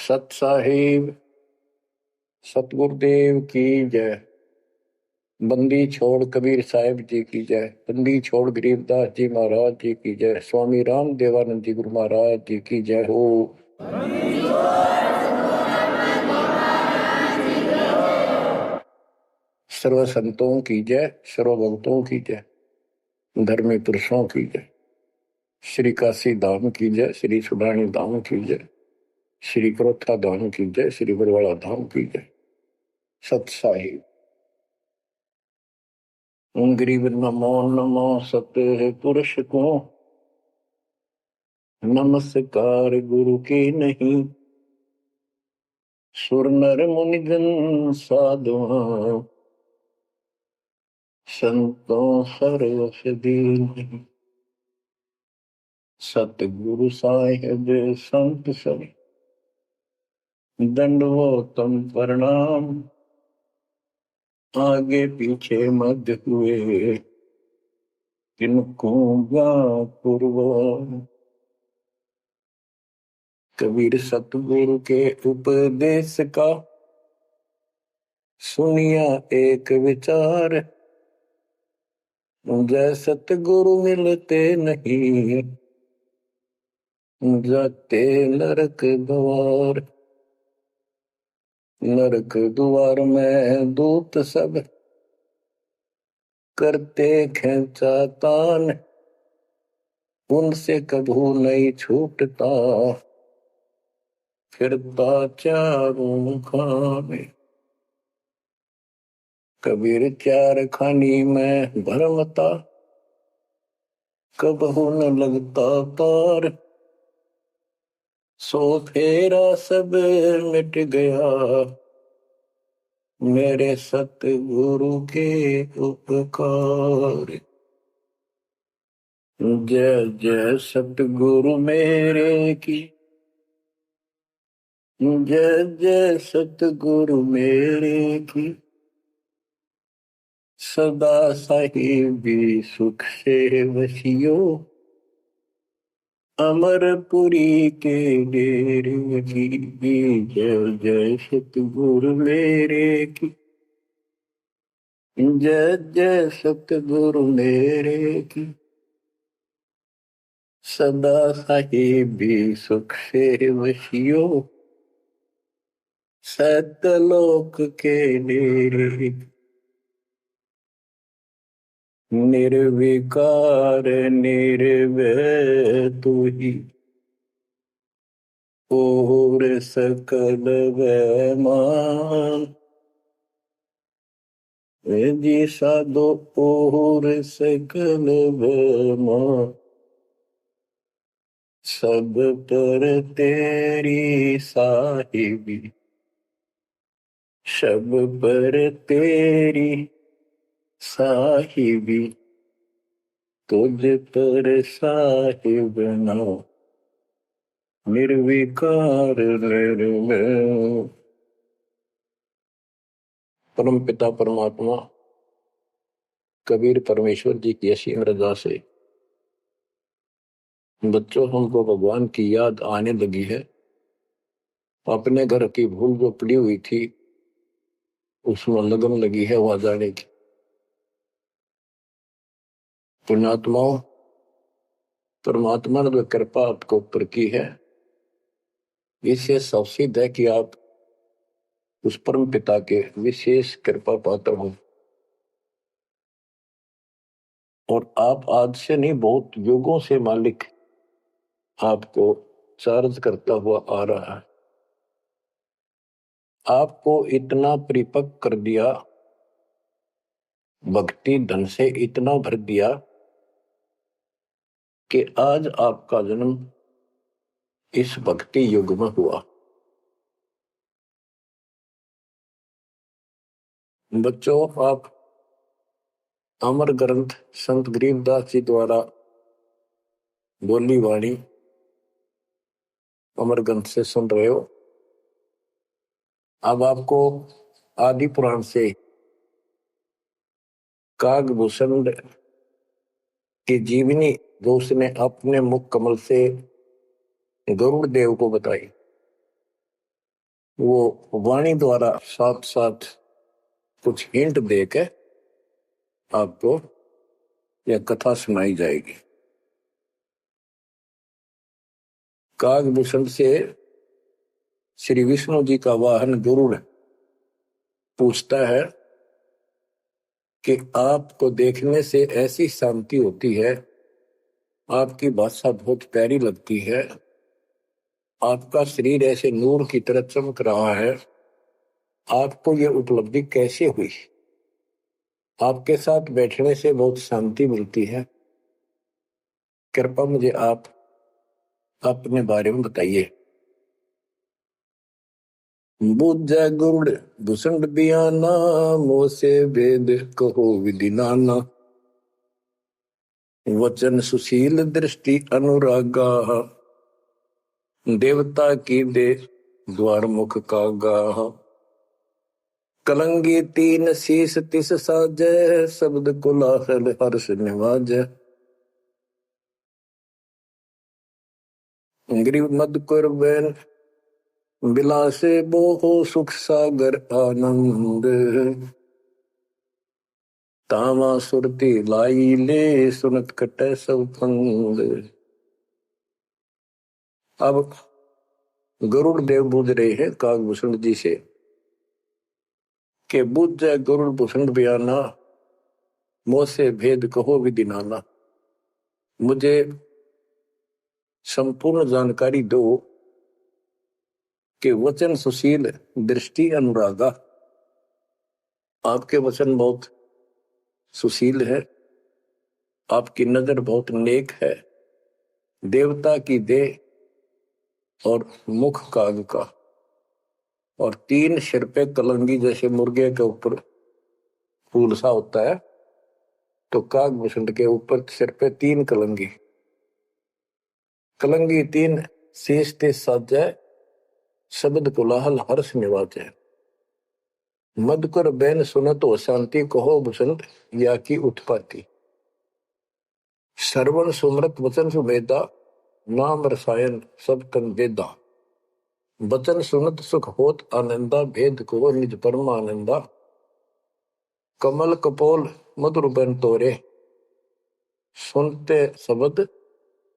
सत साहिब सतगुरुदेव की जय। बंदी छोड़ कबीर साहिब जी की जय। बंदी छोड़ गरीबदास जी महाराज जी की जय। स्वामी राम देवानंद जी गुरु महाराज जी की जय हो। सर्व संतों की जय, सर्व भक्तों की जय, धर्मी पुरुषों की जय। श्री काशी धाम की जय, श्री सुडानी धाम की जय, श्री क्रोथा धाम की जय, श्री बरवाड़ा धाम की जय। सत साहिब गरीब नमो नमो सत्य पुरुष को नमस्कार गुरु की नहीं। सुर नर मुनिजन साधुआ संतों सर्वस दीन। सतगुरु साहिब संत सब दंडवतम प्रणाम। आगे पीछे मध्य हुए किनको पूर्व। कबीर सतगुरु के उपदेश का सुनिया एक विचार। जय सतगुरु मिलते नहीं जाते नरक द्वार। नरक द्वार में दूत सब करते खेचा तान। उनसे कभू नहीं छूटता फिरता चारों खाने। कबीर चार खानी में भरमता कबहू न लगता पार। सो फेरा सब मिट गया मेरे सतगुरु के उपकार। जय जय सतगुरु मेरे की जय जय सतगुरु मेरे की। सदा साहिबी सुख से वसियो अमरपुरी के डेरे की। जय जय सतगुरु मेरे की जय जय सतगुरु मेरे की। सदा साहिबी सुख से वसियो सतलोक के डेरे। निर्विकार निर्भय तू ही और सकल वैमान। जी साधो और सकल वैमान। सब पर तेरी साहिबी सब पर तेरी साहिबी। तुझ पर साहिब ना निर्विकार निर्भय। परम पिता परमात्मा कबीर परमेश्वर जी की असीम रजा से बच्चों हमको भगवान की याद आने लगी है। अपने घर की भूल जो पड़ी हुई थी उसमें लगन लगी है वहां जाने की। पुण्यात्माओं, परमात्मा ने जो कृपा आपको ऊपर की है इससे सिद्ध है कि आप उस परम पिता के विशेष कृपा पात्र हो। और आप आज से नहीं बहुत युगों से मालिक आपको चार्ज करता हुआ आ रहा है। आपको इतना परिपक्व कर दिया, भक्ति धन से इतना भर दिया कि आज आपका जन्म इस भक्ति युग में हुआ। बच्चों, आप अमर ग्रंथ संत गरीबदास जी द्वारा बोली वाणी अमर ग्रंथ से सुन रहे हो। अब आपको आदि पुराण से कागभूषण की जीवनी जो उसने अपने मुख कमल से गरुड़ देव को बताई वो वाणी द्वारा साथ साथ कुछ हिंट देके आपको यह कथा सुनाई जाएगी। कागभूषण से श्री विष्णु जी का वाहन गरुड़ पूछता है कि आपको देखने से ऐसी शांति होती है, आपकी भाषा बहुत प्यारी लगती है, आपका शरीर ऐसे नूर की तरह चमक रहा है, आपको यह उपलब्धि कैसे हुई? आपके साथ बैठने से बहुत शांति मिलती है, कृपया मुझे आप अपने बारे में बताइए। बुझ गुरुड़ भूषण बियाना, मोह से भेद कहो विधि नाना, वचन सुशील दृष्टि अनुरागा, देवता की दे द्वार मुख कागा, कलंगी तीन शीस तिस साजय, शब्द कोलाहल हर्ष निवाजय, ग्रीव मद कर बैन बिलासे बोहो सुख सागर आनंद, तामा सुरती लाई ले सुनत कटे सब फंद। अब गरुड़ देव बुझ रहे हैं कागभूषण जी से कि बुझ जाए गरुड़ भूषण बयाना, मोह से भेद कहो विधि नाना, मुझे संपूर्ण जानकारी दो कि वचन सुशील दृष्टि अनुरागा, आपके वचन बहुत सुशील है, आपकी नजर बहुत नेक है, देवता की देह और मुख काग का, और तीन सिर पे कलंगी जैसे मुर्गे के ऊपर फूल सा होता है, तो कागभूषण के ऊपर सिर पे तीन कलंगी, कलंगी तीन शीश ते साजय, शब्द कोलाहल हर्ष निवाजय, मधुकर बैन सुनत हो शांति, कहो भूषण या की उत्पत्ति, श्रवण सुमृत वचन सुमेधा, नाम रसायन सब तन वेदा, वचन सुनत सुख होत आनंदा, भेद को निज परम आनंदा, कमल कपोल मधुर बन तोरे, सुनते शब्द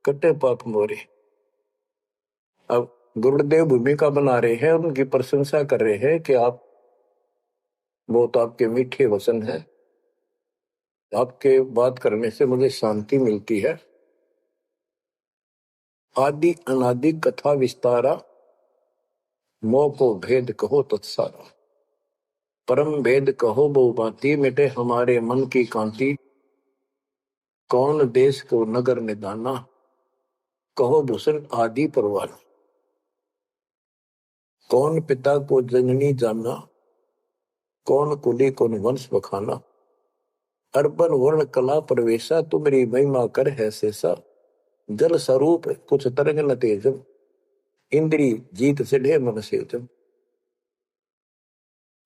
कटे पाप मोरे। अब गुरुदेव भूमिका बना रहे हैं, उनकी प्रशंसा कर रहे हैं कि आप बहुत आपके मीठे वचन हैं, आपके बात करने से मुझे शांति मिलती है, आदि अनादि कथा विस्तारा, मोह को भेद कहो तत्सारा, परम भेद कहो बहु भांति, मिटे हमारे मन की कांति, कौन देश को नगर निदाना, कहो भूषण आदि परवाना, कौन पिता को जननी जाना, कौन कुली कौन वंश बखाना, अर्पण वर्ण कला प्रवेशा, तुम्हारी महिमा कर है शेषा, जल स्वरूप कुछ तरंग न तेजम, इंद्री जीत सिढ़े मन सेजम,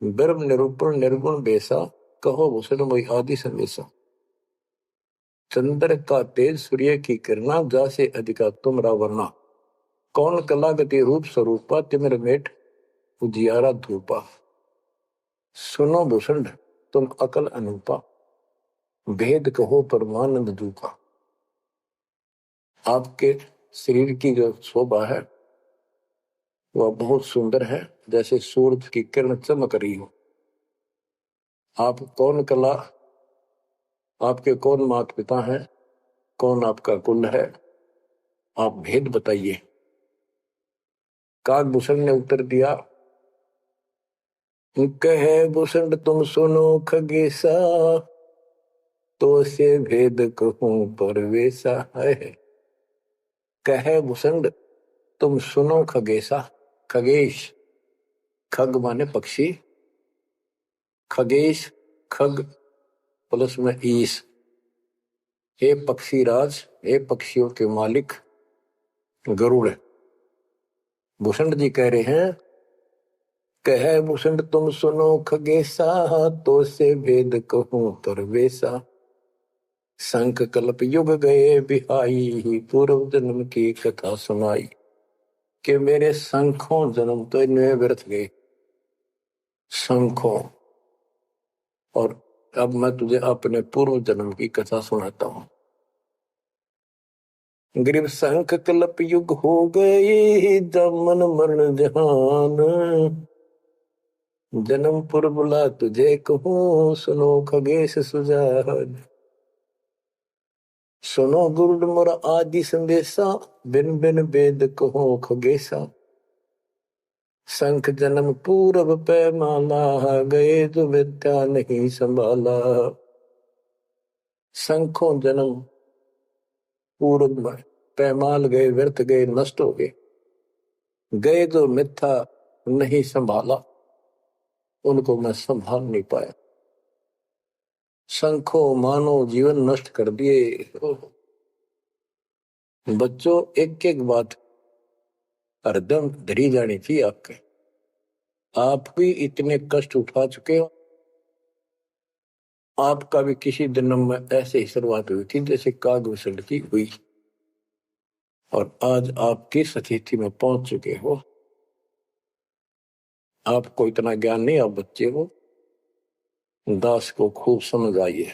ब्रह्म निरूपण निर्गुण बेसा, कहो भूषण मोहि आदि संदेशा, चंद्र का तेज सूर्य की किरणा, जा से अधिका तुमरा वर्णा, कौन कला गति रूप स्वरूपा, तिमिर मेट उजियारा धूपा, सुनो भूषण तुम अकल अनूपा, भेद कहो परमानंद दूपा। आपके शरीर की जो शोभा है वह बहुत सुंदर है, जैसे सूरज की किरण चमक रही हो। आप कौन कला, आपके कौन माता पिता हैं, कौन आपका कुल है, आप भेद बताइए। कागभूषण ने उत्तर दिया, कहे भूषण तुम सुनो खगेसा, तो से भेद कहूं परवेसा है। कहे भूषण तुम सुनो खगेसा, खगेश खग माने पक्षी, खगेश खग प्लस में ईश, हे पक्षी राज, हे पक्षियों के मालिक गरुड़। भूषण जी कह रहे हैं, कहे भूषण तुम सुनो खगेसा, तो से भेद कहूं परवेसा, शंख कल्प युग गए बिहाई, पूर्व जन्म की कथा सुनाई, कि मेरे संखों जन्म तो इनमें व्यर्थ गए, संखों। और अब मैं तुझे अपने पूर्व जन्म की कथा सुनाता हूं। ग्रीव संख कल्प युग हो गए, जमन मरण जहान। जन्म पुर बुला तुझे कहूं, सुनो खगेश सुजान। सुनो गुरुड मोर आदि संदेशा, बिन बिन वेद कहो खगेशा। संख जन्म पूरब पैमाला, गए जो विद्या नहीं संभाला। संखों जन्म पूरब में पैमाल गए, व्यर्थ गए, नष्ट हो गए। गए जो मिथ्या नहीं संभाला, उनको मैं संभाल नहीं पाया। संखों मानो जीवन नष्ट कर दिए। बच्चों, एक एक बात हरदम धरी जानी चाहिए आपके। आप भी इतने कष्ट उठा चुके हो। आपका भी किसी जन्म में ऐसे ही शुरुआत हुई थी जैसे काग विसर्जन की हुई, और आज आप किस स्थिति में पहुंच चुके हो। आपको इतना ज्ञान नहीं, आप बच्चे हो। दास को खूब समझ आइए।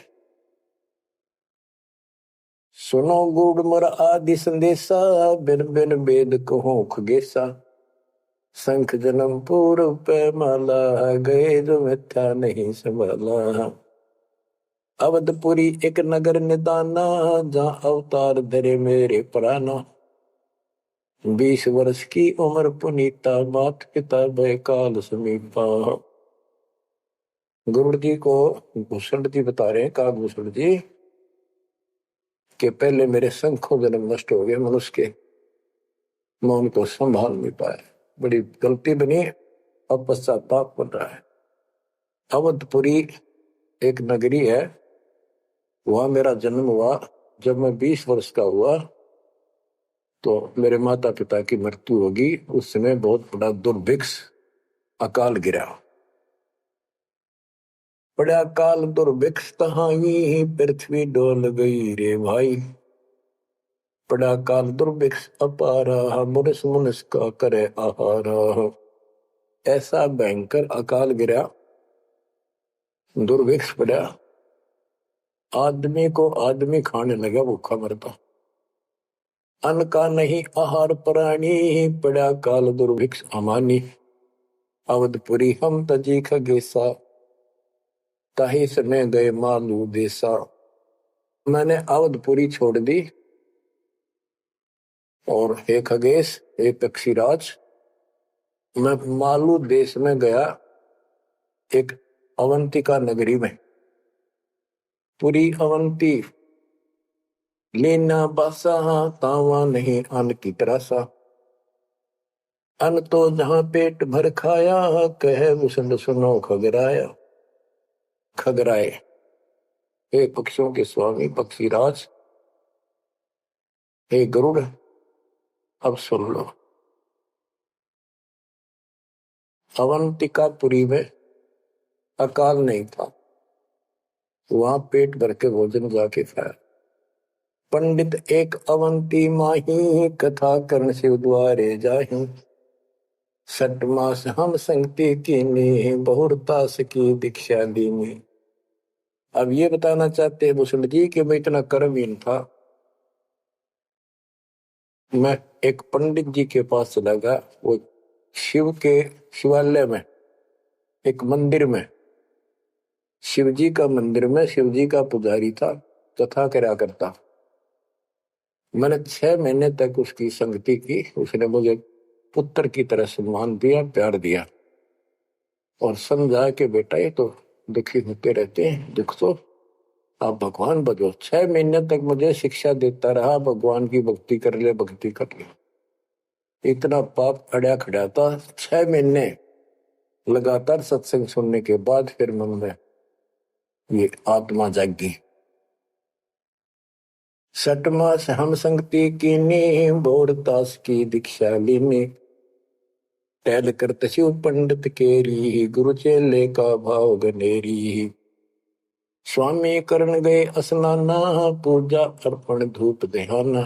सुनो गुड़ मर आदि संदेशा, बिन बिन वेद कहो खगेशा। संख जन्म पूर्व पैमाला, गए जो मिथ्या नहीं संभाला। अवधपुरी एक नगर निदाना, जहाँ अवतार धरे मेरे प्राणा। 20 वर्ष की उम्र पुनीता, मात पिता भय काल समीपा। गुरु जी को भूषण जी बता रहे हैं, का भूषण जी कि पहले मेरे संखों जन्म नष्ट हो गए मनुष्य के, मैं उनको संभाल नहीं पाया। बड़ी गलती बनी, अब पश्चाताप बन रहा है। अवधपुरी एक नगरी है, वहां मेरा जन्म हुआ। जब मैं 20 वर्ष का हुआ तो मेरे माता पिता की मृत्यु होगी। उस समय बहुत बड़ा दुर्भिक्ष अकाल गिरा। बड़ा अकाल दुर्भिक्ष तहाई, पृथ्वी डोल गई रे भाई। बड़ा अकाल दुर्भिक्ष अपारा, मुनिस मुनिस का करे आहारा। ऐसा भयंकर अकाल गिरा, दुर्भिक्ष पड़ा, आदमी को आदमी खाने लगा, भूखा मरता। अन्न का नहीं आहार प्राणी, पड़ा काल दुर्भिक्ष अमानी। अवधपुरी हम तजी खगेसा, ताही समय गए मालू देसा। मैंने अवधपुरी छोड़ दी, और हे खगेश, हे पक्षीराज, मैं मालू देश में गया, एक अवंतिका नगरी में। पूरी अवंती लेना बासा, तावा नहीं अन्न की तरासा। अन्न तो जहां पेट भर खाया, कहे मुसंड सुनो खगराया। खगराए, हे पक्षियों के स्वामी पक्षीराज, हे गरुड़, अब सुन लो। अवंतिकापुरी में अकाल नहीं था, वहां पेट भर के भोजन जाके खाया। पंडित एक अवंती माही, कथा कर्ण शिव द्वारे जाही। 6 मास हम संगति कीनी, बहुरतास की दीक्षा दीनी। अब ये बताना चाहते हैं भूषण जी कि मैं इतना कर्महीन था। मैं एक पंडित जी के पास चला गया, वो शिव के शिवालय में, एक मंदिर में, शिव जी का मंदिर में शिव जी का पुजारी था, कथा करा करता। मैंने 6 महीने तक उसकी संगति की। उसने मुझे पुत्र की तरह सम्मान दिया, प्यार दिया, और समझा कि बेटा ये तो दुखी होते रहते हैं, दुख तो आप भगवान बजो। 6 महीने तक मुझे शिक्षा देता रहा, भगवान की भक्ति कर ले, भक्ति कर ले। इतना पाप अड़ा खड़ा था। 6 महीने लगातार सत्संग सुनने के बाद फिर मन में ये आत्मा जागी। 6 मास हम संगति कीनी, बोरतास की दीक्षा लीनी। टहल करत शिव पंडित केरी, गुरु चेले का भाव गनेरी। स्वामी करण गए स्नाना, पूजा अर्पण धूप ध्याना।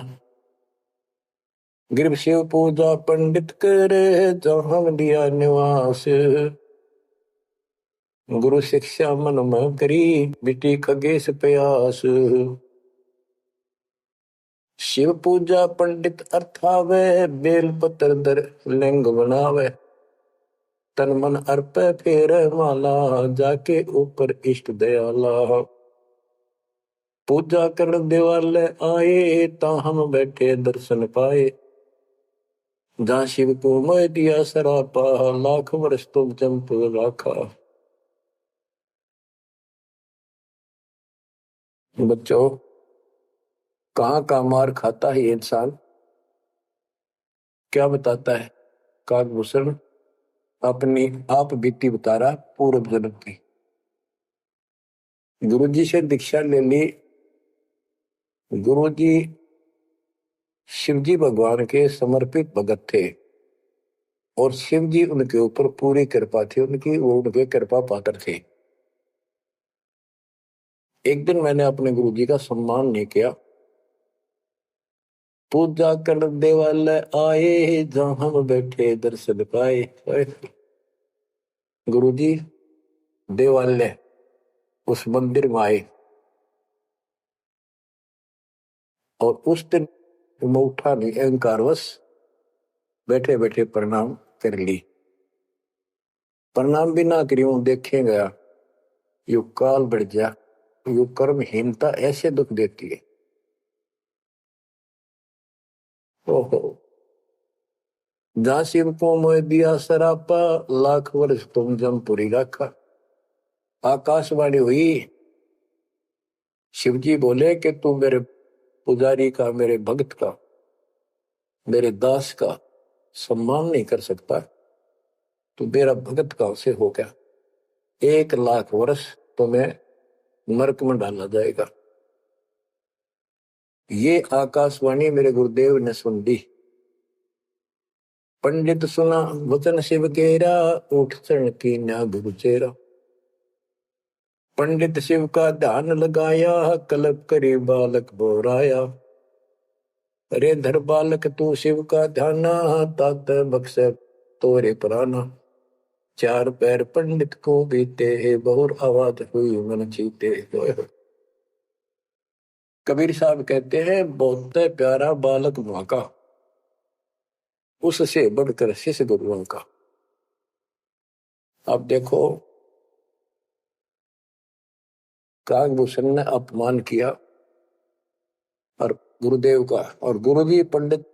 गिर शिव पूजा पंडित करे जहाँ लिया निवास। गुरु शिक्षा मन में करी बिटी खगेश प्यास। शिव पूजा पंडित अर्थावे बेल पत्र दर लिंग बनावे। तन मन अर्प फेर माला जाके ऊपर इष्ट दयाला। पूजा कर दिवाले आए ता हम बैठे दर्शन पाए। जहाँ शिव को मैं दिया सरापा लाख वर्ष तुम जंप राखा। बच्चों कहाँ का मार खाता है इंसान क्या बताता है काकभूषण अपनी आप बीती बता रहा पूर्व जन्म की। गुरुजी से दीक्षा ले ली। गुरुजी शिवजी भगवान के समर्पित भगत थे और शिवजी उनके ऊपर पूरी कृपा थी उनकी, वो उनके कृपा पात्र थे। एक दिन मैंने अपने गुरुजी का सम्मान नहीं किया। पूजा कर देवालय आए जहां हम बैठे दर्शन पाए। गुरुजी देवालय उस मंदिर में आए और उस दिन मैं उठा नहीं, अहंकारवश बैठे बैठे प्रणाम कर ली। प्रणाम भी ना करी हूं देखे गया यु काल बढ़ जा, यु कर्महीनता ऐसे दुख देती है। ओहो जहां शिव को मोह दिया सरापा लाख वर्ष तुम जमपुरी रखा। आकाशवाणी हुई। शिवजी बोले कि तू मेरे पुजारी का, मेरे भक्त का, मेरे दास का सम्मान नहीं कर सकता, तो मेरा भगत कहां से हो गया। 1 लाख वर्ष तुम्हें नरक में डाला जाएगा। ये आकाशवाणी मेरे गुरुदेव ने सुन ली। पंडित सुना वचन शिव केरा उठ चरण की न्या गुरु चेरा। पंडित शिव का ध्यान लगाया कल्प करी बालक बोराया। अरे धर बालक तू शिव का ध्याना तात बख्श तोरे प्राणा। 4 पैर पंडित को बीते बहुर आवाज हुई मन चीते। कबीर साहब कहते हैं बहुत प्यारा बालक वहां का, उससे बढ़कर शिष्य गुरुओं का। अब देखो काकभूषण ने अपमान किया और गुरुदेव का, और गुरुजी पंडित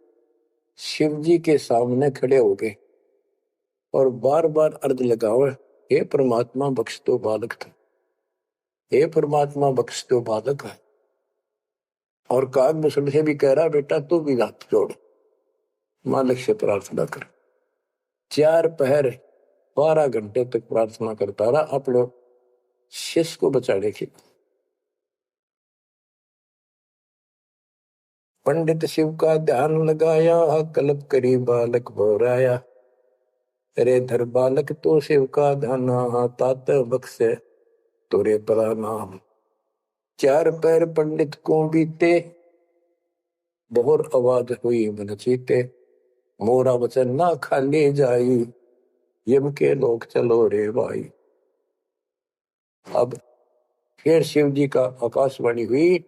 शिवजी के सामने खड़े हो गए और बार बार अर्ज लगाओ, हे परमात्मा बख्श दो बालक था, हे परमात्मा बख्श दो बालक है। और काकभूषण से भी कह रहा बेटा तू भी हाथ जोड़ मालिक से प्रार्थना कर। 4 पहर 12 घंटे तक प्रार्थना करता रहा अपने शिष्य को बचाने की। पंडित शिव का ध्यान लगाया कल्प करी बालक बोराया। अरे धर बालक तो शिव का ध्यान तात बख्श तोरे प्रणाम। 4 पैर पंडित को बीते बहुर आवाज हुई मन चीते। मोरा वचन ना खाली जाई यम के लोग चलो रे भाई। अब फिर शिव जी का आकाशवाणी हुई।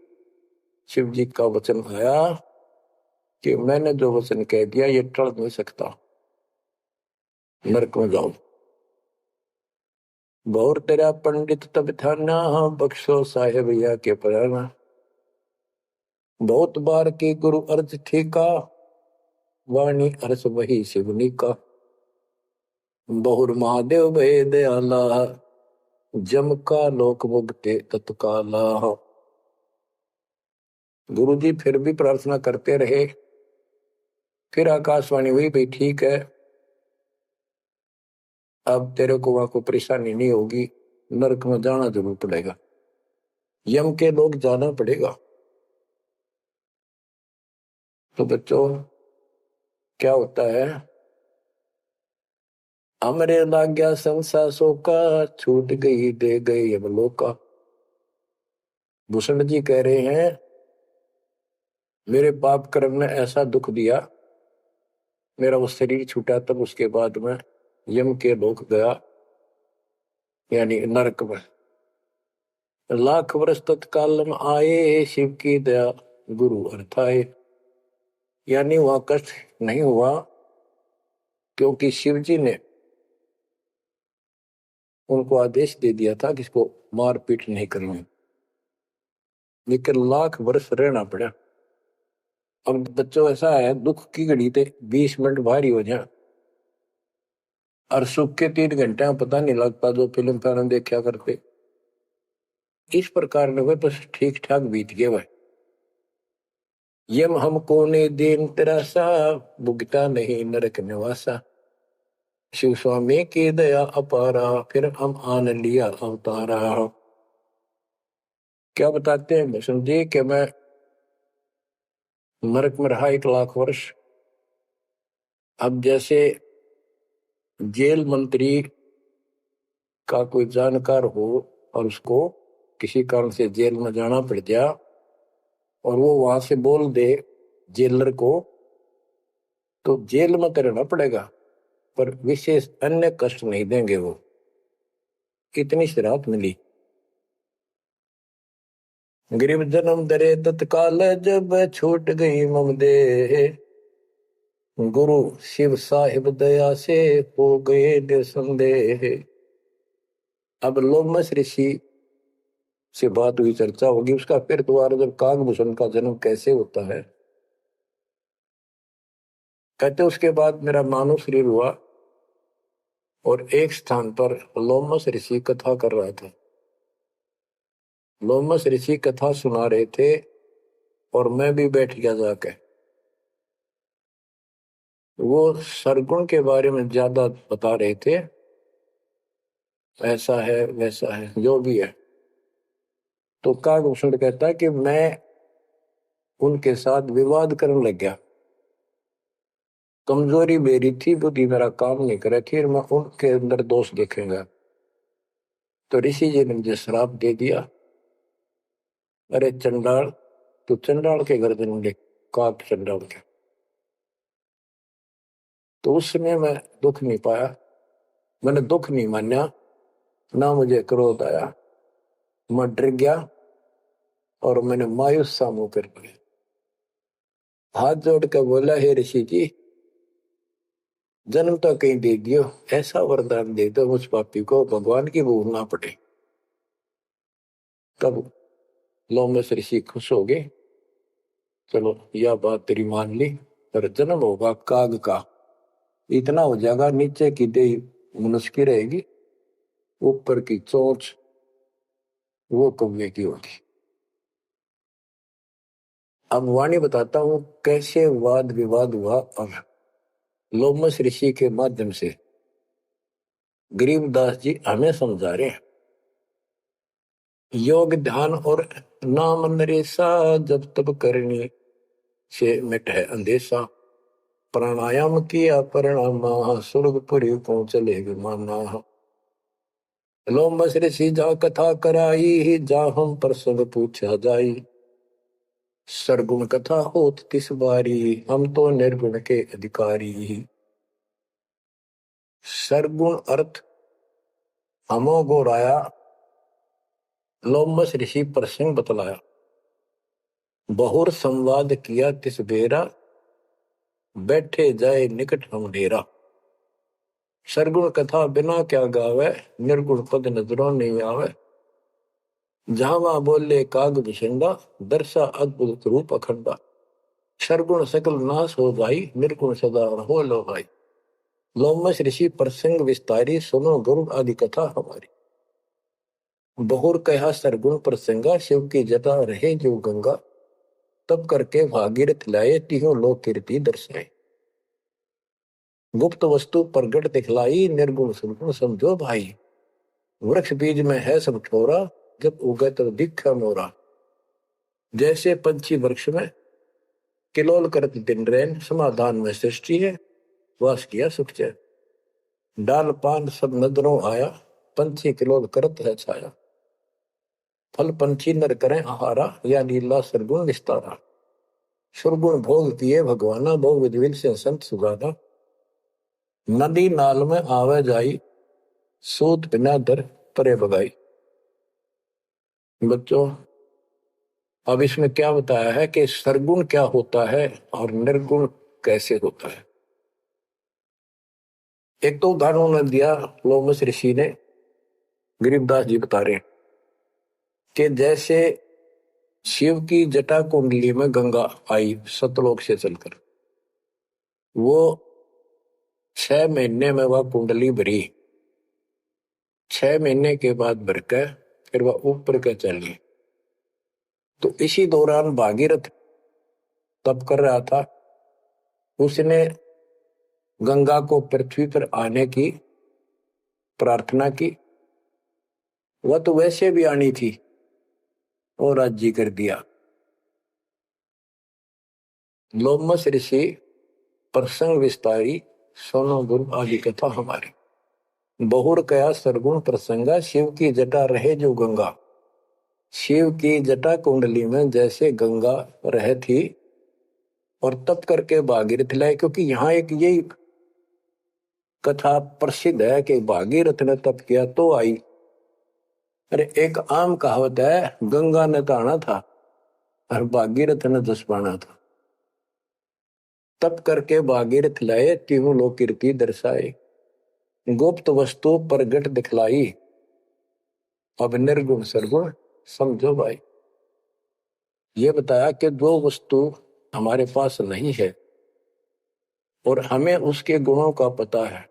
शिव जी का वचन आया कि मैंने जो वचन कह दिया ये टल नहीं सकता, नरक में जाओ। बहुर तेरा पंडित तब थाना बख्शो साहेब या के पराना। बहुत बार की गुरु अर्ज ठीका वाणी अर्स वही शिवनी का। बहुर महादेव भय दयाला जम का लोक मुक्ते तत्काला। गुरु जी फिर भी प्रार्थना करते रहे। फिर आकाशवाणी हुई भाई ठीक है अब तेरे को वहां को परेशानी नहीं होगी, नरक में जाना जरूर पड़ेगा, यम के लोग जाना पड़ेगा। तो बच्चों क्या होता है, हमरे लाग्या संसासों का छूट गई दे गए यमलोका। भूषण जी कह रहे हैं मेरे पाप कर्म ने ऐसा दुख दिया मेरा वो शरीर छूटा, तब उसके बाद में यम के लोक गया, यानी नरक में। लाख वर्ष तत्काल में आए, शिव की दया गुरु अर्थाए। यानी वहां कष्ट नहीं हुआ, क्योंकि शिव जी ने उनको आदेश दे दिया था कि इसको मारपीट नहीं करनी। लेकिन लाख वर्ष रहना पड़ा। अब बच्चों ऐसा है, दुख की घड़ी थे 20 मिनट भारी हो जाए, और सुख के 3 घंटे में पता नहीं लगता, जो फिल्म फिल्म देखा करते। इस प्रकार में वह बस ठीक ठाक बीत गए वह। यम हमको ने दीन तरासा, भुगता नहीं नरक निवासा। शिव स्वामी की दया अपारा, फिर हम आन लिया अवतारा। क्या बताते हैं भीष्म जी कि मैं नरक में रहा 1 लाख वर्ष। अब जैसे जेल मंत्री का कोई जानकार हो और उसको किसी कारण से जेल में जाना पड़ गया, और वो वहां से बोल दे जेलर को, तो जेल में तो रहना पड़ेगा, पर विशेष अन्य कष्ट नहीं देंगे वो। कितनी सी राहत मिली। गरीब जन्म दरे तत्काल, जब छूट गई मम देह। गुरु शिव साहिब दया से हो गए निसंदेह। अब लोमस ऋषि से बात हुई, चर्चा होगी उसका फिर दोबारा, जब कागभूषण का जन्म कैसे होता है। कहते उसके बाद मेरा मानव शरीर हुआ, और एक स्थान पर लोमस ऋषि कथा कर रहा था। लोमस ऋषि कथा सुना रहे थे, और मैं भी बैठ गया जाके। वो सरगुण के बारे में ज्यादा बता रहे थे, ऐसा है वैसा है जो भी है। तो कागभूषण कहता है कि मैं उनके साथ विवाद करने लग गया। कमजोरी मेरी थी, बुद्धि मेरा काम नहीं करे थी, और मैं उनके अंदर दोष देखेंगा। तो ऋषि जी ने मुझे श्राप दे दिया, अरे चंडाल, तू चंडाल के घर देंगे, काक चंडाल के। तो उस समय मैं दुख नहीं पाया, मैंने दुख नहीं माना, ना मुझे क्रोध आया। मैं डर गया, और मैंने मायूस सा मुंह कर लिया। हाथ जोड़ कर बोला, हे ऋषि जी, जन्म तो कहीं दे दियो, ऐसा वरदान दे दो उस पापी को भगवान की भूल ना पड़े। तब लोमस ऋषि खुश हो गए, चलो यह बात तेरी मान ली, पर जन्म होगा काग का। इतना हो जाएगा, नीचे की देह मनुष्य की रहेगी, ऊपर की चोंच वो कौवे की होगी। अब वाणी बताता हूं कैसे वाद विवाद हुआ। अब लोमस ऋषि के माध्यम से गरीबदास जी हमें समझा रहे हैं। योग ध्यान और नाम नरेसा, जब तब करनी से मिट है अंदेशा। प्राणायाम किया परिणाम, स्वर्गपुरी को चले विमाना। लोमस ऋषि जा कथा कराई, जा हम प्रसंग पूछा जाई। सरगुण कथा होत तिस बारी, हम तो निर्गुण के अधिकारी। सरगुण अर्थ हमो गोराया, लोमस ऋषि प्रसंग बतलाया। बहुर संवाद किया तिस बेरा, बैठे जाए निकट हम डेरा। सरगुण कथा बिना क्या गावे, निर्गुण पद नजरों नहीं आवे। जहां वहां बोले काग विशंडा, दर्शा अद्भुत रूप अखंडा। सरगुण सकल नाश हो भाई, निर्गुण सदा हो लो भाई। लोमस ऋषि प्रसंग विस्तारी, सुनो गुरु आदि कथा हमारी। बहुर कहा सरगुण प्रसंगा, शिव की जटा रहे जो गंगा। तब करके भागीरथ लाए, तिहो लोक कीर्ति दर्शाए। गुप्त वस्तु प्रगट दिखलाई, निर्गुण सुरगुण समझो भाई। वृक्ष बीज में है सब ठोरा, जब उगे तो दिखा मोरा। जैसे पंछी वृक्ष में किलोल करत दिन रैन, समाधान में सृष्टि है, वास किया सुख चैन। डाल पान सब नजरों आया, पंछी किलोल करत है छाया। फल पंछी नर करें आहारा, या लीला सरगुण विस्तारा। सुरगुण भोग किए भगवाना, भोग विधिविन से संत सुगाना। नदी नाल में आवे जाई, सूत बिना दर परे बगाई। बच्चों, अब इसमें क्या बताया है कि सरगुण क्या होता है और निर्गुण कैसे होता है। एक तो उदाहरण उन्होंने दिया लोमस ऋषि ने, गरीबदास जी बता रहे हैं कि जैसे शिव की जटा कुंडली में गंगा आई सतलोक से चलकर, वो 6 महीने में वह कुंडली भरी, 6 महीने के बाद भरकर फिर वह ऊपर के चली। तो इसी दौरान भागीरथ तप कर रहा था, उसने गंगा को पृथ्वी पर आने की प्रार्थना की। वह तो वैसे भी आनी थी और राज्य कर दिया। लोमस ऋषि प्रसंग विस्तारी सोनो गुरु आदि कथा हमारी। बहुर कया सरगुण प्रसंगा, शिव की जटा रहे जो गंगा। शिव की जटा कुंडली में जैसे गंगा रहे थी और तप करके भागीरथ लाए, क्योंकि यहाँ एक यही कथा प्रसिद्ध है कि भागीरथ ने तप किया तो आई। अरे एक आम कहावत है, गंगा ने तो आना था और भागीरथ ने जस पाना था। तप करके भागीरथ लाए, तीनों लोग कीर्ति दर्शाए। गुप्त वस्तु प्रगट दिखलाई, अब निर्गुण सरगुण समझो भाई। ये बताया कि जो वस्तु हमारे पास नहीं है और हमें उसके गुणों का पता है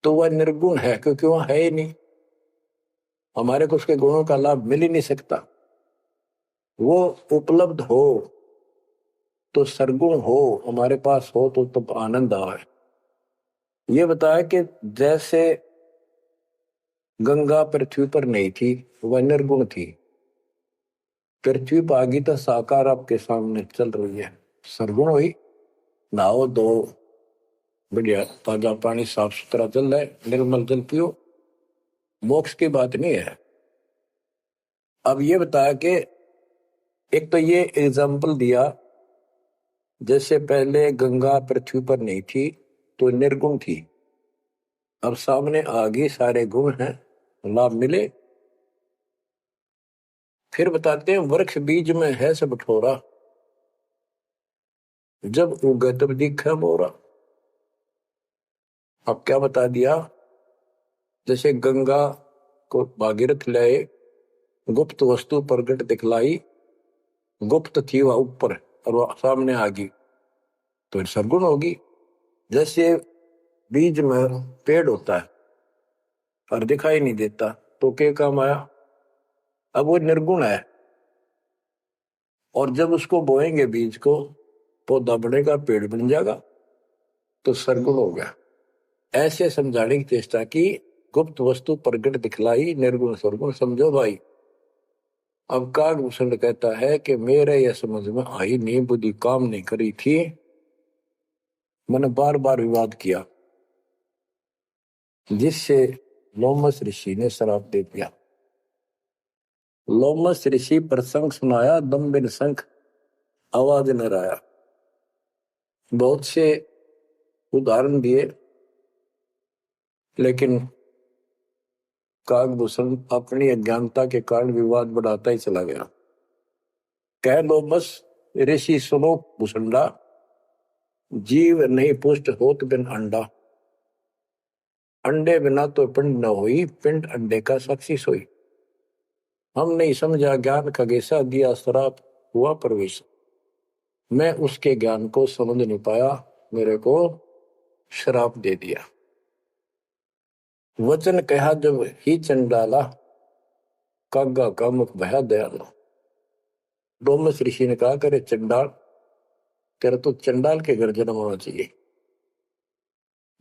तो वह निर्गुण है, क्योंकि वह है ही नहीं, हमारे को उसके गुणों का लाभ मिल ही नहीं सकता। वो उपलब्ध हो तो सरगुण हो, हमारे पास हो तो तब आनंद आए। ये बताया कि जैसे गंगा पृथ्वी पर नहीं थी, वह निर्गुण थी। पृथ्वी पर आ गई तो साकार आपके सामने चल रही है, सरगुण हुई। नहाओ दो, बढ़िया ताजा पानी, साफ सुथरा जल है, निर्मल जल पियो, मोक्ष की बात नहीं है। अब ये बताया कि एक तो ये एग्जाम्पल दिया, जैसे पहले गंगा पृथ्वी पर नहीं थी तो निर्गुण थी, अब सामने आ गई, सारे गुण हैं, लाभ मिले। फिर बताते हैं वृक्ष बीज में है सब ठोरा, जब उगे तब दिखे मोरा। अब क्या बता दिया, जैसे गंगा को भागीरथ लाए, गुप्त वस्तु प्रगट दिखलाई, गुप्त थी वह ऊपर और वह सामने आ गई तो सरगुण होगी। जैसे बीज में पेड़ होता है और दिखाई नहीं देता तो क्या काम आया, अब वो निर्गुण है। और जब उसको बोएंगे बीज को, पौधा बढ़ेगा, पेड़ बन जाएगा, तो सरगुण हो गया। ऐसे समझाने की चेष्टा की, गुप्त वस्तु प्रगट दिखलाई, निर्गुण सरगुण समझो भाई। अब कागभूषण कहता है कि मेरे यह समझ में आई नहीं, बुद्धि काम नहीं करी थी, मैंने बार बार विवाद किया, जिससे लोमस ऋषि ने श्राप दे दिया। लोमस ऋषि प्रसंग सुनाया, दम बिन शंख आवाज न आया। बहुत से उदाहरण दिए, लेकिन कागभूषण अपनी अज्ञानता के कारण विवाद बढ़ाता ही चला गया। कह लोमस ऋषि सुनो भूषंडा, जीव नहीं पुष्ट होत बिन अंडा। अंडे बिना तो पिंड न होई, पिंड अंडे का साक्षी सोई। हम नहीं समझा ज्ञान खगेशा, दिया श्राप हुआ प्रवेश। मैं उसके ज्ञान को समझ नहीं पाया, मेरे को श्राप दे दिया। वचन कहा जब ही चंडाला, कागा का मुख भया दयाला। लोमस ऋषि ने कहा, करे चंडाल, तेरा तो चंडाल के घर जन्म होना चाहिए।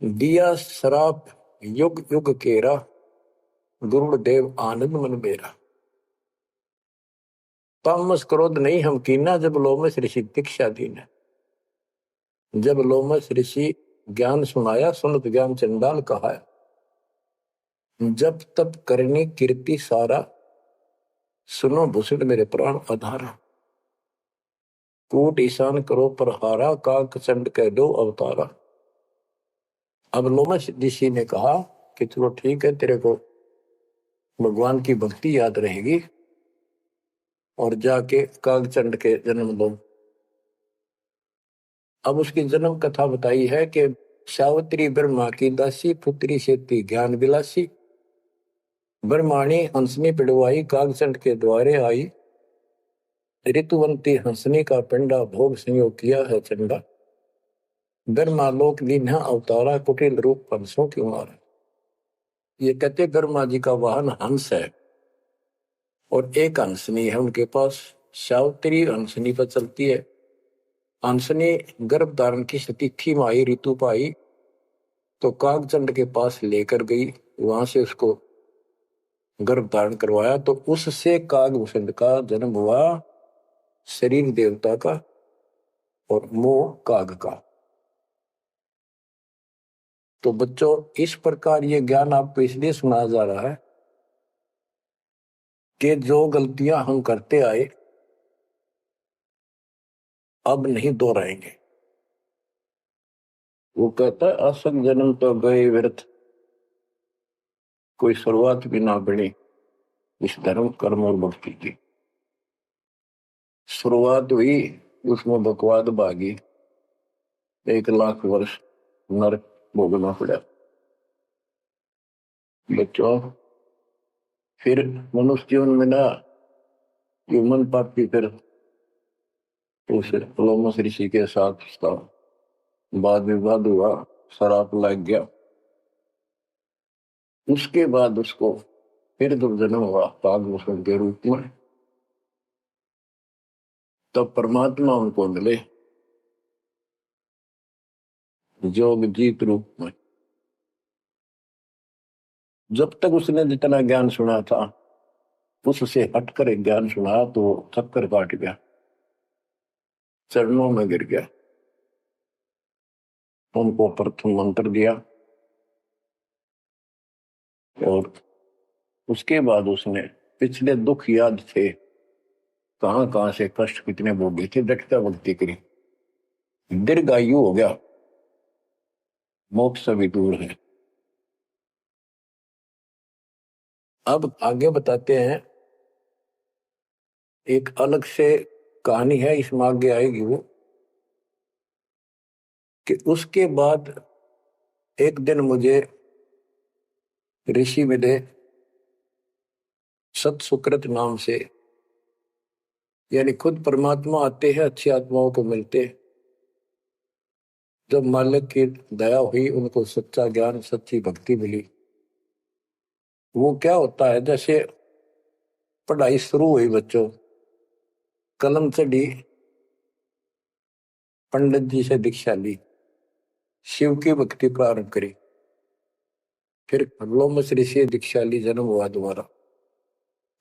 दिया श्राप युग युग केरा, गुरुदेव आनंद मन बेरा। तामस क्रोध नहीं हम कीना, जब लोमस ऋषि दीक्षा दीना। जब लोमस ऋषि ज्ञान सुनाया, सुनत ज्ञान चंडाल कहा। जब तब करनी कीर्ति सारा, सुनो भूषण मेरे प्राण आधारा। कूट ईशान करो पर हारा, काक चंड कह दो अवतारा। अब लोमश ऋषि ने कहा कि चलो ठीक है, तेरे को भगवान की भक्ति याद रहेगी और जाके कागचंड के जन्म दो। अब उसकी जन्म कथा बताई है कि सावित्री ब्रह्मा की दासी, पुत्री से थी ज्ञान विलासी। ब्रह्माणी हंसनी पिड़वाई, कागचंड के द्वारे आई। ऋतुवंती हंसनी का पिंडा, भोग संयोग किया है चंडा। ब्रह्मालोक लीन्हा अवतारा, कुटिल रूप हंसों की मार। ये कहते ब्रह्मा जी का वाहन हंस है और एक हंसनी है उनके पास। सावित्री हंसनी पर चलती है। हंसनी गर्भ धारण की तिथि में आई, ऋतु पाई तो कागचंड के पास लेकर गई। वहां से उसको गर्भ धारण करवाया तो उससे कागभूषण का जन्म हुआ, शरीर देवता का और मोह काग का। तो बच्चों, इस प्रकार ये ज्ञान आपको इसलिए सुनाया जा रहा है कि जो गलतियां हम करते आए अब नहीं दोहराएंगे। वो कहता है असंग जन्म तो गए व्यर्थ, कोई शुरुआत भी ना बनी इस धर्म कर्म और भक्ति की। शुरुआत हुई, उसमें बकवाद भागी, 1 लाख वर्ष नरक भोगना पड़ा। बच्चों, फिर मनुष्य जीवन में ना ह्यूमन पापी फिर उस लोमस ऋषि के साथ उसका वाद विवाद हुआ, शराब लग गया। उसके बाद उसको फिर जब जन्म हुआ कागभूषण के रूप में, तब परमात्मा उनको मिले जोग जीत रूप में। जब तक उसने जितना ज्ञान सुना था उससे हटकर एक ज्ञान सुना तो चक्कर काट गया, चरणों में गिर गया। उनको प्रथम मंत्र दिया और उसके बाद उसने पिछले दुख याद थे, कहां कहां से कष्ट कितने भोगे थे, दृढ़ता भक्ति करी, दीर्घायु हो गया, मोक्ष भी दूर है। अब आगे बताते हैं, एक अलग से कहानी है, इसमें आगे आएगी वो, कि उसके बाद एक दिन मुझे ऋषि मिले सत सुकृत नाम से, यानी खुद परमात्मा आते हैं, अच्छी आत्माओं को मिलते। जब मालिक की दया हुई, उनको सच्चा ज्ञान सच्ची भक्ति मिली। वो क्या होता है, जैसे पढ़ाई शुरू हुई बच्चों, कलम चढ़ी, पंडित जी से दीक्षा ली, शिव की भक्ति प्रारंभ करी, फिर लोमस ऋषि दीक्षा ली, जन्म हुआ दोबारा।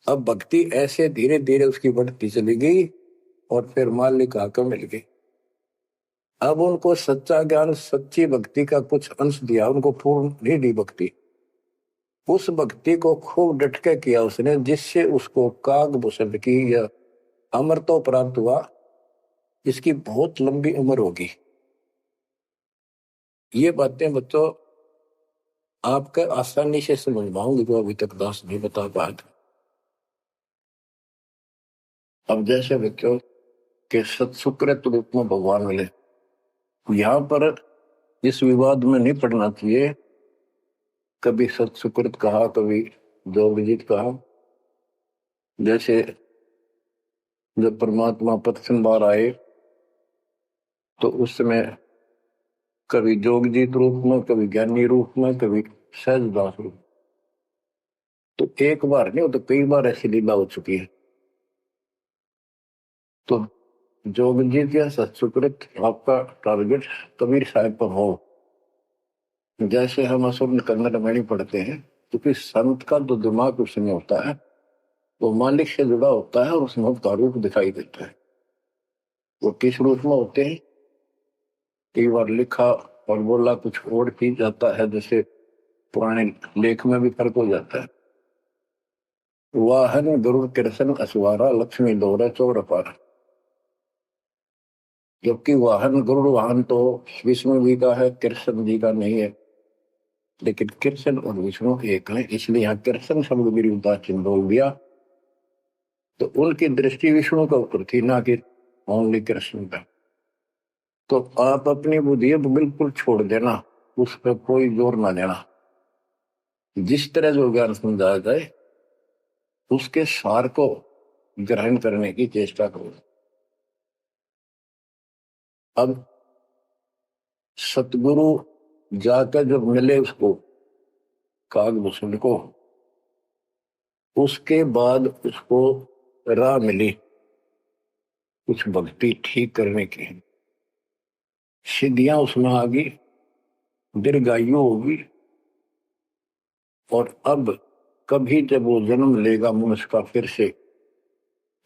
अब भक्ति ऐसे धीरे धीरे उसकी बढ़ती चली गई और फिर मालिक आकर मिल गई। अब उनको सच्चा ज्ञान सच्ची भक्ति का कुछ अंश दिया, उनको पूर्ण नहीं दी भक्ति। उस भक्ति को खूब डट के किया उसने, जिससे उसको कागभूषण की या अमर तो प्राप्त हुआ, इसकी बहुत लंबी उम्र होगी। ये बातें बच्चों आपके आसानी से समझ पाऊंगी जो अभी तक दास नहीं बता पाया था। अब जैसे बच्चों के सत्सुकृत रूप में भगवान मिले, यहाँ पर इस विवाद में नहीं पड़ना चाहिए, कभी सत्सुकृत कहा, कभी जोगजीत कहा। जैसे जब परमात्मा प्रथम बार आए तो उस समय कभी जोगजीत रूप में, कभी ज्ञानी रूप में, कभी सहजदास रूप। तो एक बार नहीं, वो तो कई बार ऐसी लीला हो चुकी है। तो जोगजीत या सत्सुकृत आपका टारगेट कबीर साहब पर हो। जैसे हम असुर कन्नड़ में नहीं पढ़ते हैं, क्योंकि संत का जो दिमाग उसमें होता है वो मालिक से जुड़ा होता है और उसमें उसका रूप दिखाई देता है। वो किस रूप में होते हैं, कई बार लिखा और बोला कुछ और ही जाता है, जैसे पुराने लेख में भी फर्क हो जाता है। वाहन गरुड़ कृष्ण असवारा, लक्ष्मी दौरा चौर पारा। जबकि वाहन गरुड़ वाहन तो विष्णु जी का है, कृष्ण जी का नहीं है। लेकिन कृष्ण और विष्णु एक हैं, इसलिए यहाँ कृष्ण शब्द मेरी उदासीन बोल दिया। तो उनकी दृष्टि विष्णु के ऊपर थी, ना कि ओनली कृष्ण का। तो आप अपनी बुद्धि बिल्कुल छोड़ देना, उस पर कोई जोर ना देना। जिस तरह जो ज्ञान समझाया जाए उसके सार को ग्रहण करने की चेष्टा करो। अब सतगुरु जाकर जब मिले उसको, कागभूषण को, उसके बाद उसको राह मिली कुछ भक्ति ठीक करने की, सिद्धियां उसमें आ गई, दीर्घायु होगी। और अब कभी जब वो जन्म लेगा मनुष्य का फिर से,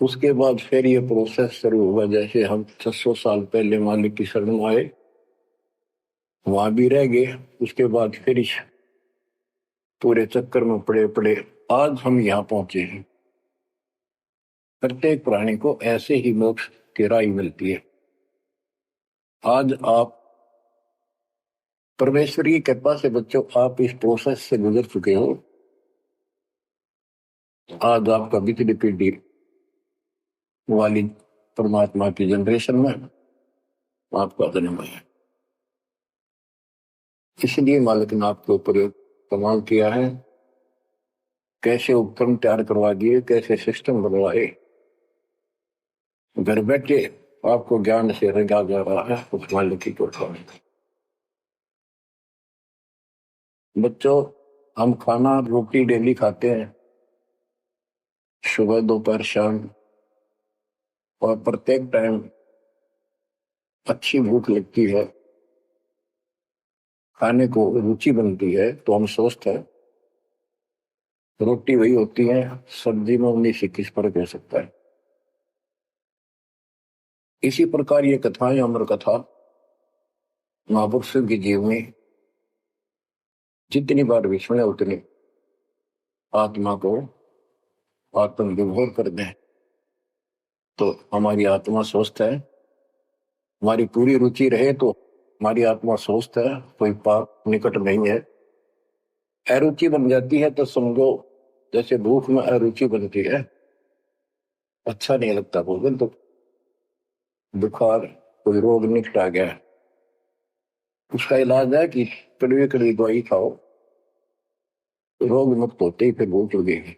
उसके बाद फिर ये प्रोसेस शुरू होगा। जैसे हम 600 साल पहले मालिक की शरण में आए, वहां भी रह गए, उसके बाद फिर इस पूरे चक्कर में पड़े पड़े आज हम यहाँ पहुंचे हैं। प्रत्येक प्राणी को ऐसे ही मोक्ष की राह मिलती है। आज आप परमेश्वर की कृपा से बच्चों आप इस प्रोसेस से गुजर चुके हो। आज आपका बिजली पीढ़ी वाली परमात्मा की जनरेशन में आपका जन्म है। इसलिए मालिक ने आपके ऊपर कमाल किया है, कैसे उपकरण तैयार करवा दिए, कैसे सिस्टम बनवाए, घर बैठे आपको ज्ञान से रंगा जा रहा है उस मालिक की कृपा में। बच्चों हम खाना रोटी डेली खाते हैं, सुबह दोपहर शाम, और प्रत्येक टाइम अच्छी भूख लगती है, खाने को रुचि बनती है, तो हम स्वस्थ है। रोटी वही होती है, सब्जी में 19-21 फर्क हो सकता है। इसी प्रकार ये कथाएं, अमर कथा महापुरुषों की जीवनी जितनी बार भी सुने उतनी आत्मा को आत्म विभोर कर दें, तो हमारी आत्मा स्वस्थ है। हमारी पूरी रुचि रहे तो हमारी आत्मा स्वस्थ है, कोई पाप निकट नहीं है। अरुचि बन जाती है तो समझो जैसे भूख में अरुचि बनती है, अच्छा नहीं लगता भोजन, तो बुखार कोई रोग निकट आ गया, उसका इलाज है कि कड़वी कड़वी दवाई खाओ, रोग मुक्त होते ही फिर भूख लगेगी।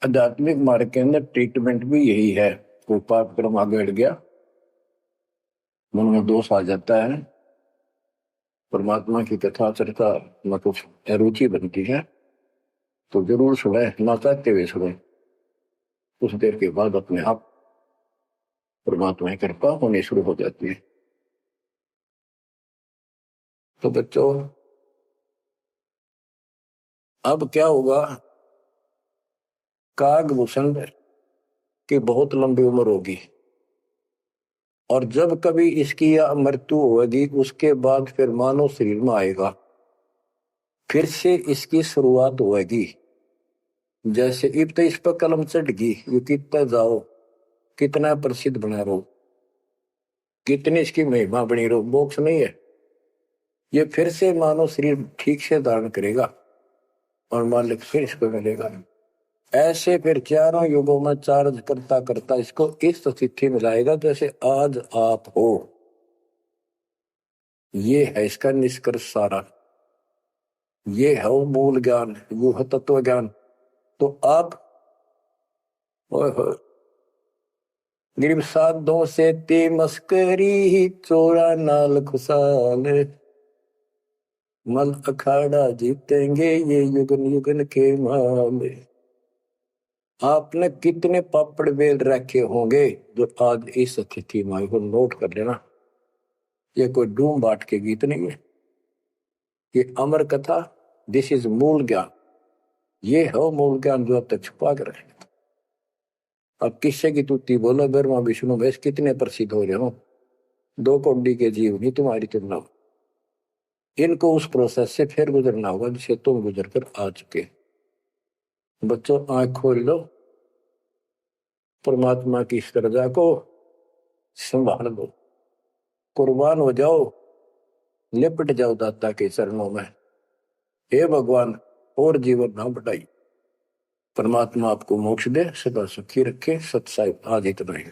आध्यात्मिक मार्ग के अंदर ट्रीटमेंट भी यही है। कोई पाप कर्म आगे बढ़ गया, मन में दोष आ जाता है, परमात्मा की कथा चर्चा में कुछ अरुचि बनती है, तो जरूर सुने, ना चाहते हुए सुने। कुछ देर के बाद अपने आप परमात्मा की कृपा होनी शुरू हो जाती है। तो बच्चों अब क्या होगा, कागभूषण की बहुत लंबी उम्र होगी, और जब कभी इसकी या मृत्यु होगी उसके बाद फिर मानव शरीर में आएगा, फिर से इसकी शुरुआत होगी। जैसे इब तो इस पर कलम चढ़ गई, ये कितना जाओ, कितना प्रसिद्ध बना रहो, कितनी इसकी महिमा बनी रहो, मोक्ष नहीं है। ये फिर से मानव शरीर ठीक से धारण करेगा और मालिक फिर इसको मिलेगा। ऐसे फिर चारों युगों में चार्ज करता करता इसको इस स्थिति में लाएगा जैसे आज आप हो। ये है इसका निष्कर्ष सारा, ये है वो मूल ज्ञान, वो है तत्व ज्ञान। तो आप गरीब साधों से ती मस्करी, चोरा नाल खुशाल, मल अखाड़ा जीतेंगे ये युगन युगन के माल। आपने कितने पापड़ बेल रखे होंगे जो आज इस स्थिति में को नोट कर लेना। ये कोई डूम बाट के गीत नहीं है, ये अमर कथा, दिस इज मूल ज्ञान। ये है मूल ज्ञान जो अब तक छुपा कर रहे। अब किससे की तुत्ती बोलो, ब्रह्मा विष्णु महेश कितने प्रसिद्ध हो रहे हो, 2 कौड़ी के जीव नहीं तुम्हारी तुलना। इनको उस प्रोसेस से फिर गुजरना होगा जिसे तुम गुजर कर आ चुके। बच्चों आंख खोल लो, परमात्मा की श्रद्धा को संभाल लो, कुर्बान हो जाओ, लिपट जाओ दाता के चरणों में। हे भगवान और जीवन ना बढ़ाई। परमात्मा आपको मोक्ष दे, सदा सुखी रखे। सत साहिब आज इतना ही।